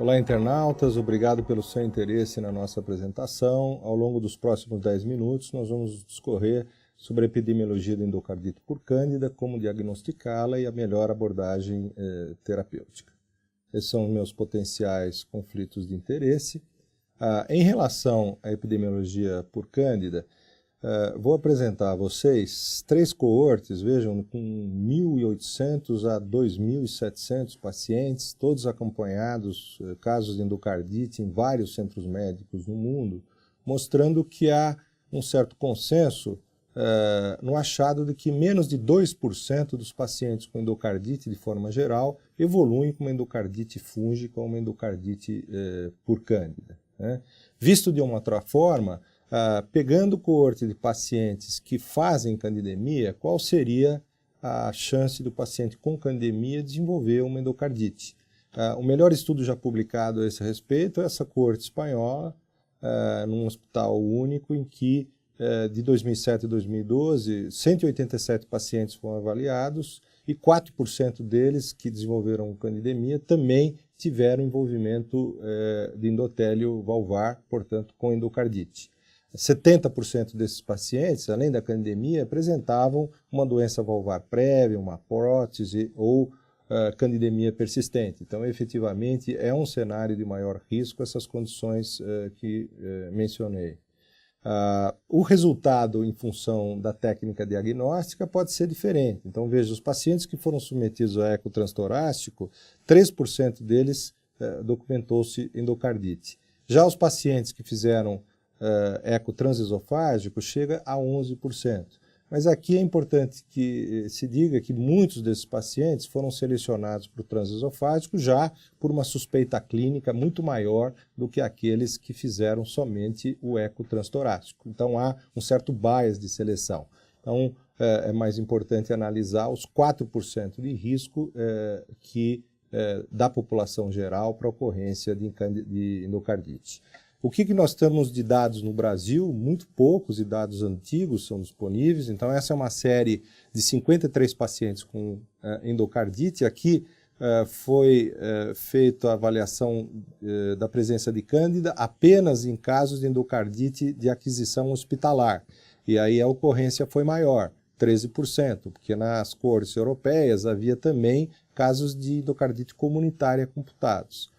Olá, internautas, obrigado pelo seu interesse na nossa apresentação. Ao longo dos próximos 10 minutos, nós vamos discorrer sobre a epidemiologia da endocardite por cândida, como diagnosticá-la e a melhor abordagem terapêutica. Esses são os meus potenciais conflitos de interesse. Em relação à epidemiologia por cândida, vou apresentar a vocês 3 coortes, vejam, com 1.800 a 2.700 pacientes, todos acompanhados, casos de endocardite em vários centros médicos no mundo, mostrando que há um certo consenso no achado de que menos de 2% dos pacientes com endocardite, de forma geral, evoluem com uma endocardite fúngica ou uma endocardite por cândida. Né? Visto de uma outra forma, pegando o coorte de pacientes que fazem candidemia, qual seria a chance do paciente com candidemia desenvolver uma endocardite? O melhor estudo já publicado a esse respeito é essa coorte espanhola, num hospital único, em que de 2007 a 2012, 187 pacientes foram avaliados e 4% deles que desenvolveram candidemia também tiveram envolvimento de endotélio valvar, portanto, com endocardite. 70% desses pacientes, além da candidemia, apresentavam uma doença valvar prévia, uma prótese ou candidemia persistente. Então, efetivamente, é um cenário de maior risco essas condições que mencionei. O resultado em função da técnica diagnóstica pode ser diferente. Então, veja, os pacientes que foram submetidos a eco transtorácico, 3% deles documentou-se endocardite. Já os pacientes que fizeram eco transesofágico chega a 11%. Mas aqui é importante que se diga que muitos desses pacientes foram selecionados para o transesofágico já por uma suspeita clínica muito maior do que aqueles que fizeram somente o eco transtorácico. Então há um certo bias de seleção. Então é mais importante analisar os 4% de risco da população geral para a ocorrência de endocardite. O que nós temos de dados no Brasil? Muito poucos, e dados antigos são disponíveis. Então, essa é uma série de 53 pacientes com endocardite. Aqui foi feita a avaliação da presença de cândida apenas em casos de endocardite de aquisição hospitalar. E aí a ocorrência foi maior, 13%, porque nas coortes europeias havia também casos de endocardite comunitária computados.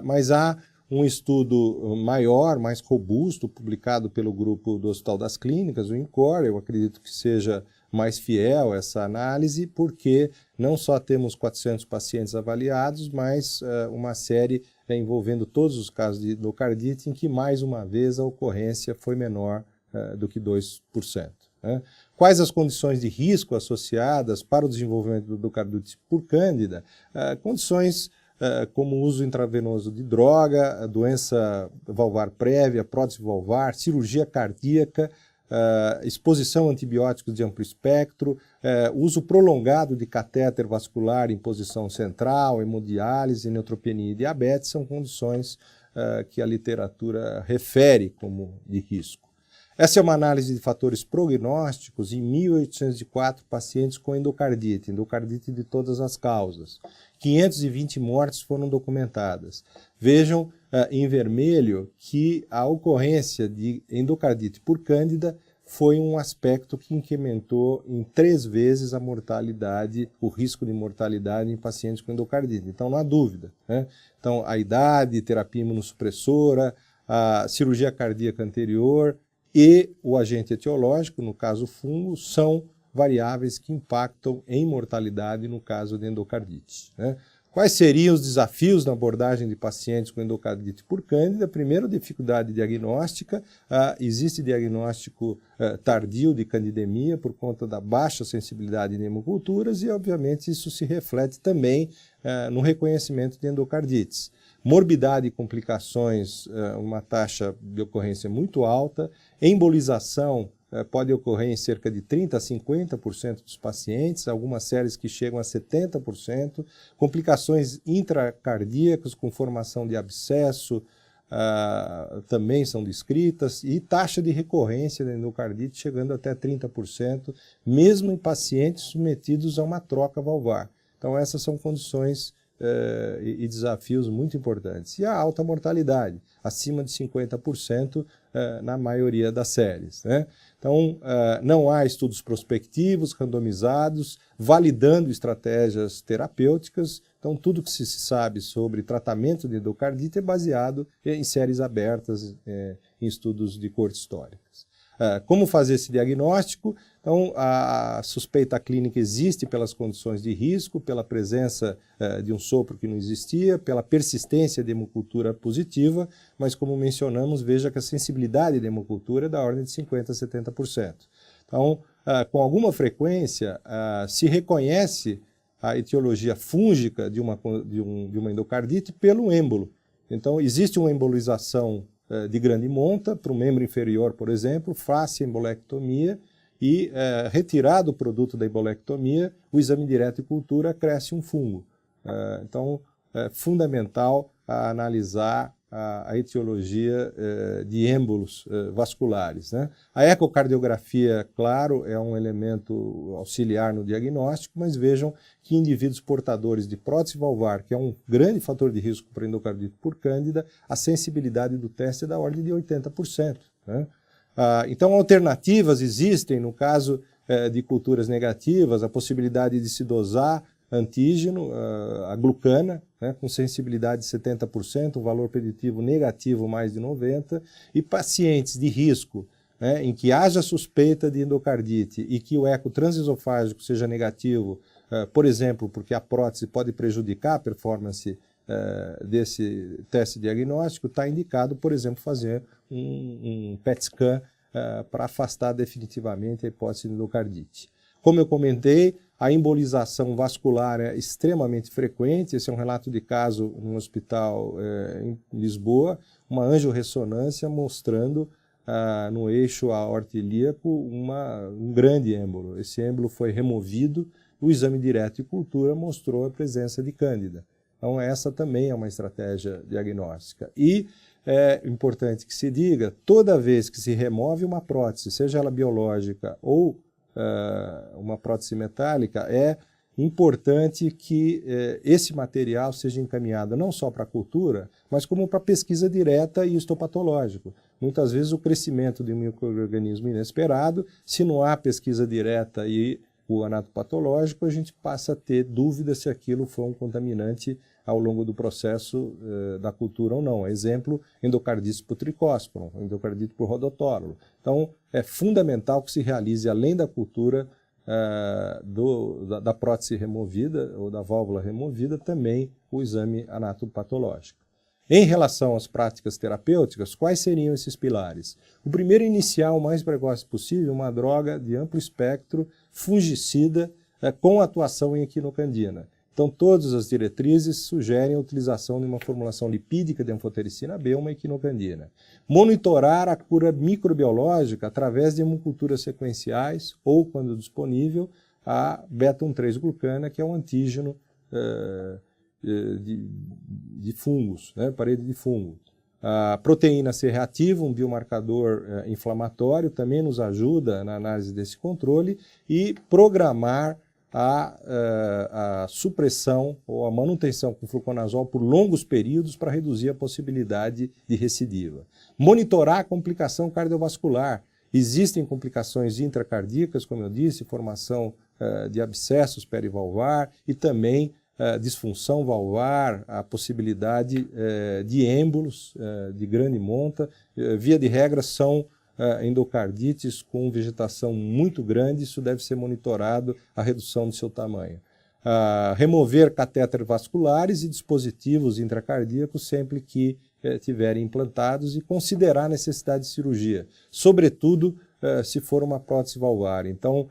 Mas há um estudo maior, mais robusto, publicado pelo grupo do Hospital das Clínicas, o INCOR. Eu acredito que seja mais fiel essa análise, porque não só temos 400 pacientes avaliados, mas uma série envolvendo todos os casos de endocardite, em que, mais uma vez, a ocorrência foi menor do que 2%. Né? Quais as condições de risco associadas para o desenvolvimento do endocardite por cândida? Condições como o uso intravenoso de droga, doença valvar prévia, prótese valvar, cirurgia cardíaca, exposição a antibióticos de amplo espectro, uso prolongado de catéter vascular em posição central, hemodiálise, neutropenia e diabetes são condições que a literatura refere como de risco. Essa é uma análise de fatores prognósticos em 1.804 pacientes com endocardite de todas as causas. 520 mortes foram documentadas. Vejam em vermelho que a ocorrência de endocardite por cândida foi um aspecto que incrementou em 3 vezes a mortalidade, o risco de mortalidade em pacientes com endocardite. Então, não há dúvida. Né? Então, a idade, terapia imunossupressora, a cirurgia cardíaca anterior e o agente etiológico, no caso fungo, são variáveis que impactam em mortalidade no caso de endocardite. Né? Quais seriam os desafios na abordagem de pacientes com endocardite por cândida? Primeiro, dificuldade diagnóstica. Existe diagnóstico tardio de candidemia por conta da baixa sensibilidade em hemoculturas e, obviamente, isso se reflete também no reconhecimento de endocardites. Morbidade e complicações, uma taxa de ocorrência muito alta. Embolização pode ocorrer em cerca de 30% a 50% dos pacientes, algumas séries que chegam a 70%. Complicações intracardíacas com formação de abscesso também são descritas, e taxa de recorrência da endocardite chegando até 30%, mesmo em pacientes submetidos a uma troca valvar. Então essas são condições e desafios muito importantes. E a alta mortalidade, acima de 50% na maioria das séries, né? Então, não há estudos prospectivos, randomizados, validando estratégias terapêuticas. Então, tudo que se sabe sobre tratamento de endocardite é baseado em séries abertas, em estudos de corte históricas. Como fazer esse diagnóstico? Então, a suspeita clínica existe pelas condições de risco, pela presença de um sopro que não existia, pela persistência de hemocultura positiva, mas como mencionamos, veja que a sensibilidade de hemocultura é da ordem de 50% a 70%. Então, com alguma frequência, se reconhece a etiologia fúngica de uma endocardite pelo êmbolo. Então, existe uma embolização de grande monta para o membro inferior, por exemplo, faz-se embolectomia e, retirado o produto da embolectomia, o exame direto de cultura cresce um fungo. Então, é fundamental analisar a etiologia de êmbolos vasculares, né? A ecocardiografia, claro, é um elemento auxiliar no diagnóstico, mas vejam que indivíduos portadores de prótese valvar, que é um grande fator de risco para endocardite por cândida, a sensibilidade do teste é da ordem de 80%, né? Então, alternativas existem, no caso de culturas negativas, a possibilidade de se dosar antígeno, a glucana, né, com sensibilidade de 70%, um valor preditivo negativo mais de 90%, e pacientes de risco, né, em que haja suspeita de endocardite e que o eco transesofágico seja negativo, por exemplo, porque a prótese pode prejudicar a performance desse teste diagnóstico, está indicado, por exemplo, fazer um PET scan para afastar definitivamente a hipótese de endocardite. Como eu comentei, a embolização vascular é extremamente frequente. Esse é um relato de caso no hospital em Lisboa, uma angiorressonância mostrando no eixo aorto-ilíaco um grande êmbolo. Esse êmbolo foi removido, o exame direto de cultura mostrou a presença de cândida. Então essa também é uma estratégia diagnóstica. E é importante que se diga, toda vez que se remove uma prótese, seja ela biológica ou uma prótese metálica, é importante que esse material seja encaminhado não só para a cultura, mas como para pesquisa direta e histopatológico. Muitas vezes o crescimento de um micro-organismo inesperado, se não há pesquisa direta e o anatopatológico, a gente passa a ter dúvida se aquilo foi um contaminante ao longo do processo da cultura ou não. Exemplo, endocardite por tricósporo, endocardite por rodotórolo. Então, é fundamental que se realize, além da cultura da prótese removida ou da válvula removida, também o exame anatopatológico. Em relação às práticas terapêuticas, quais seriam esses pilares? O primeiro é iniciar o mais precoce possível uma droga de amplo espectro, fungicida, com atuação em equinocandina. Então, todas as diretrizes sugerem a utilização de uma formulação lipídica de anfotericina B, uma equinocandina. Monitorar a cura microbiológica através de hemoculturas sequenciais ou, quando disponível, a beta-1,3-glucana, que é um antígeno de fungos, né, parede de fungo. A proteína C reativa, um biomarcador inflamatório, também nos ajuda na análise desse controle, e programar a supressão ou a manutenção com fluconazol por longos períodos para reduzir a possibilidade de recidiva. Monitorar a complicação cardiovascular. Existem complicações intracardíacas, como eu disse, formação de abscessos perivalvar e também disfunção valvar, a possibilidade de êmbolos de grande monta. Via de regra, são endocardites com vegetação muito grande, isso deve ser monitorado, a redução do seu tamanho. Remover catéteres vasculares e dispositivos intracardíacos sempre que tiverem implantados e considerar a necessidade de cirurgia, sobretudo se for uma prótese valvar. Então,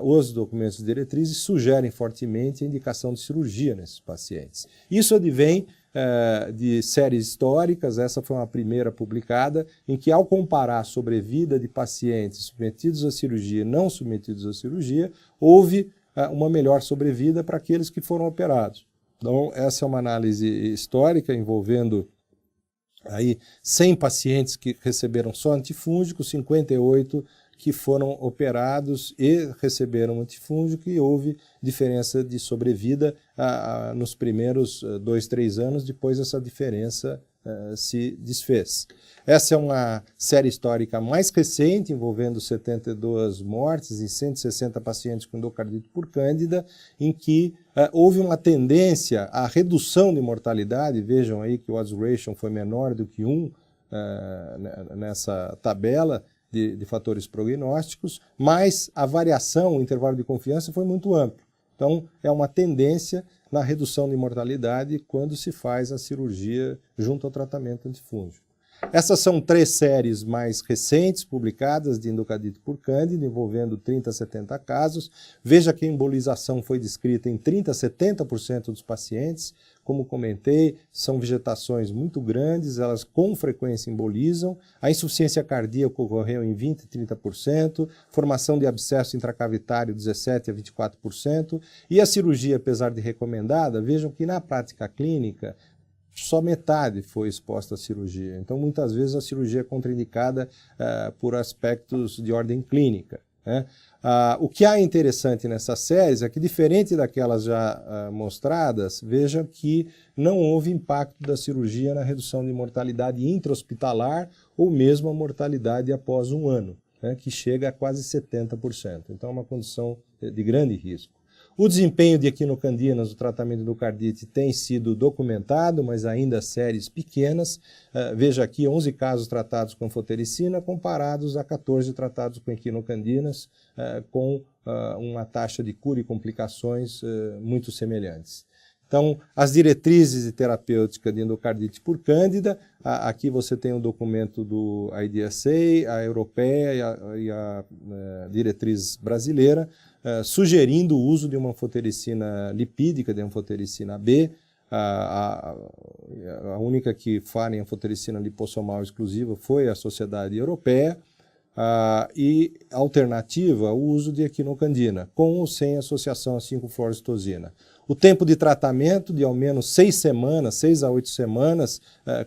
os documentos diretrizes sugerem fortemente a indicação de cirurgia nesses pacientes. Isso advém de séries históricas, essa foi uma primeira publicada, em que ao comparar a sobrevida de pacientes submetidos à cirurgia e não submetidos à cirurgia, houve uma melhor sobrevida para aqueles que foram operados. Então, essa é uma análise histórica envolvendo aí 100 pacientes que receberam só antifúngicos, 58 que foram operados e receberam antifúngico e houve diferença de sobrevida nos primeiros 2, 3 anos, depois essa diferença se desfez. Essa é uma série histórica mais recente, envolvendo 72 mortes em 160 pacientes com endocardite por cândida, em que houve uma tendência à redução de mortalidade. Vejam aí que o odds ratio foi menor do que 1 nessa tabela de fatores prognósticos, mas a variação, o intervalo de confiança foi muito amplo. Então, é uma tendência na redução de mortalidade quando se faz a cirurgia junto ao tratamento antifúngico. Essas são 3 séries mais recentes publicadas de endocardite por cândida, envolvendo 30 a 70 casos. Veja que a embolização foi descrita em 30 a 70% dos pacientes. Como comentei, são vegetações muito grandes, elas com frequência embolizam. A insuficiência cardíaca ocorreu em 20 a 30%, formação de abscesso intracavitário 17 a 24%. E a cirurgia, apesar de recomendada, vejam que na prática clínica, só metade foi exposta à cirurgia. Então, muitas vezes, a cirurgia é contraindicada por aspectos de ordem clínica, né? O que há interessante nessas séries é que, diferente daquelas já mostradas, veja que não houve impacto da cirurgia na redução de mortalidade intra-hospitalar ou mesmo a mortalidade após 1 ano, né, que chega a quase 70%. Então, é uma condição de grande risco. O desempenho de equinocandinas no tratamento de endocardite tem sido documentado, mas ainda séries pequenas. Veja aqui 11 casos tratados com anfotericina comparados a 14 tratados com equinocandinas, com uma taxa de cura e complicações muito semelhantes. Então, as diretrizes de terapêutica de endocardite por cândida, aqui você tem um documento do IDSA, a europeia e a diretriz brasileira, sugerindo o uso de uma anfotericina lipídica, de anfotericina B, a única que fala em anfotericina lipossomal exclusiva foi a Sociedade Europeia, e alternativa, o uso de equinocandina, com ou sem associação a 5-fluorocitosina. O tempo de tratamento de ao menos 6 semanas, 6 a 8 semanas,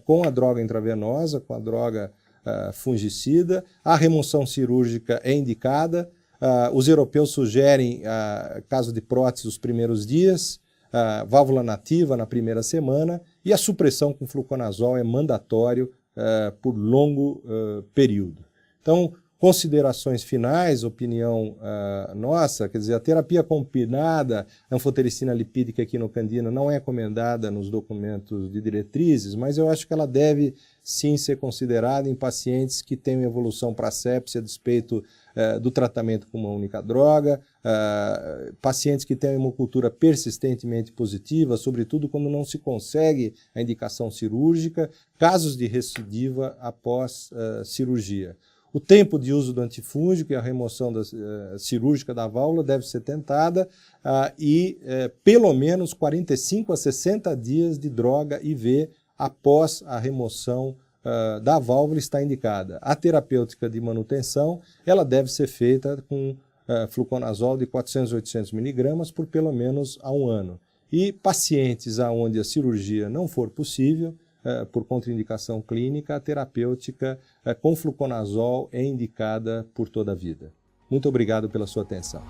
com a droga intravenosa, com a droga fungicida. A remoção cirúrgica é indicada. Os europeus sugerem, caso de prótese, os primeiros dias, válvula nativa na primeira semana, e a supressão com fluconazol é mandatório por longo período. Então, considerações finais, opinião nossa, quer dizer, a terapia combinada anfotericina lipídica equinocandina não é recomendada nos documentos de diretrizes, mas eu acho que ela deve sim ser considerada em pacientes que têm evolução para sepsia a despeito do tratamento com uma única droga, pacientes que têm hemocultura persistentemente positiva, sobretudo quando não se consegue a indicação cirúrgica, casos de recidiva após cirurgia. O tempo de uso do antifúngico e a remoção cirúrgica da válvula deve ser tentada e pelo menos 45 a 60 dias de droga IV após a remoção da válvula está indicada. A terapêutica de manutenção ela deve ser feita com fluconazol de 400 a 800 mg por pelo menos 1 ano. E pacientes onde a cirurgia não for possível, por contraindicação clínica, a terapêutica com fluconazol é indicada por toda a vida. Muito obrigado pela sua atenção.